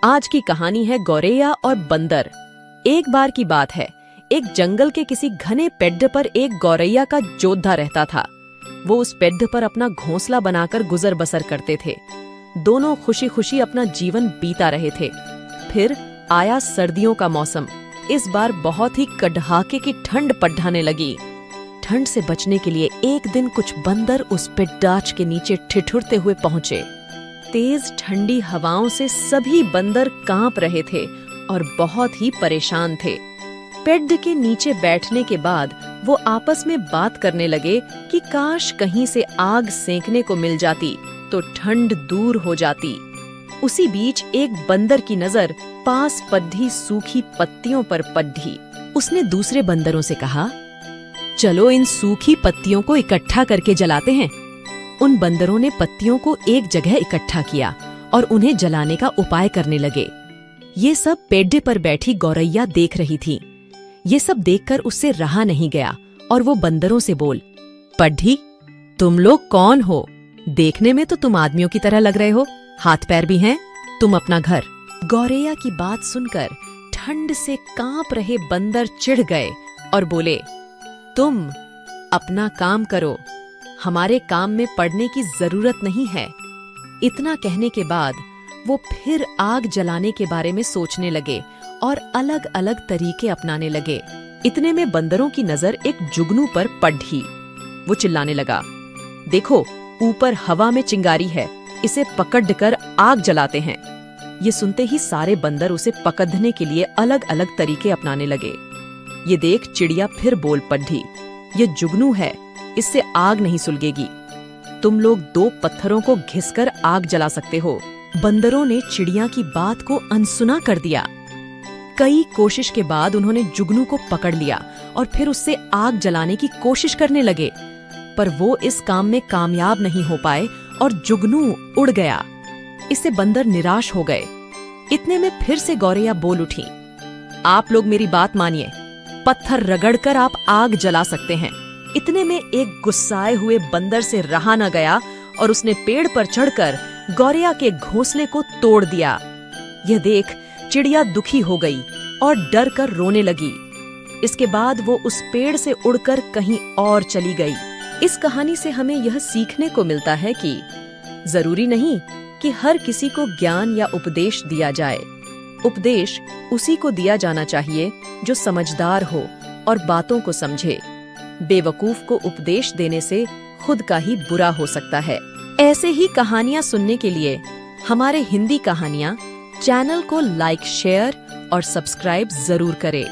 आज की कहानी है गौरैया और बंदर। एक बार की बात है, एक जंगल के किसी घने पेड़ पर एक गौरैया का जोधा रहता था। वो उस पेड़ पर अपना घोंसला बनाकर गुजर बसर करते थे। दोनों खुशी खुशी अपना जीवन बीता रहे थे। फिर आया सर्दियों का मौसम। इस बार बहुत ही कड़ाके की ठंड पड़ने लगी। ठंड से बचने के लिए एक दिन कुछ बंदर उस पेड़ के नीचे ठिठुरते हुए पहुंचे। तेज ठंडी हवाओं से सभी बंदर कांप रहे थे और बहुत ही परेशान थे। पेड़ के नीचे बैठने के बाद वो आपस में बात करने लगे कि काश कहीं से आग सेंकने को मिल जाती तो ठंड दूर हो जाती। उसी बीच एक बंदर की नजर पास पड़ी सूखी पत्तियों पर पड़ी। उसने दूसरे बंदरों से कहा, चलो इन सूखी पत्तियों को इकट्ठा करके जलाते हैं। उन बंदरों ने पत्तियों को एक जगह इकट्ठा किया और उन्हें जलाने का उपाय करने लगे। ये सब पेड़ पर बैठी गौरैया देख रही थी। ये सब देखकर उससे रहा नहीं गया और वो बंदरों से बोल, पड्ढी, तुम लोग कौन हो? देखने में तो तुम आदमियों की तरह लग रहे हो, हाथ पैर भी हैं। तुम अपना घर। गौरैया की बात सुनकर ठंड से कांप रहे बंदर चिढ़ गए और बोले, तुम अपना काम करो, हमारे काम में पड़ने की जरूरत नहीं है। इतना कहने के बाद वो फिर आग जलाने के बारे में सोचने लगे और अलग अलग तरीके अपनाने लगे। इतने में बंदरों की नजर एक जुगनू पर पड़ी। वो चिल्लाने लगा, देखो ऊपर हवा में चिंगारी है, इसे पकड़कर आग जलाते हैं। ये सुनते ही सारे बंदर उसे पकड़ने के लिए अलग अलग तरीके अपनाने लगे। ये देख चिड़िया फिर बोल पड़ी, ये जुगनू है, इससे आग नहीं सुलगेगी। तुम लोग 2 पत्थरों को घिसकर आग जला सकते हो। बंदरों ने चिड़िया की बात को अनसुना कर दिया। कई कोशिश के बाद उन्होंने जुगनू को पकड़ लिया और फिर उससे आग जलाने की कोशिश करने लगे, पर वो इस काम में कामयाब नहीं हो पाए और जुगनू उड़ गया। इससे बंदर निराश हो गए। इतने में फिर से गौरैया बोल उठी, आप लोग मेरी बात मानिए, पत्थर रगड़कर आप आग जला सकते हैं। इतने में एक गुस्साए हुए बंदर से रहा न गया और उसने पेड़ पर चढ़कर गौरैया के घोंसले को तोड़ दिया। यह देख चिड़िया दुखी हो गई और डर कर रोने लगी। इसके बाद वो उस पेड़ से उड़कर कहीं और चली गई। इस कहानी से हमें यह सीखने को मिलता है कि जरूरी नहीं कि हर किसी को ज्ञान या उपदेश दिया जाए। उपदेश उसी को दिया जाना चाहिए जो समझदार हो और बातों को समझे। बेवकूफ को उपदेश देने से खुद का ही बुरा हो सकता है। ऐसे ही कहानियां सुनने के लिए हमारे हिंदी कहानियां चैनल को लाइक, शेयर और सब्सक्राइब जरूर करें।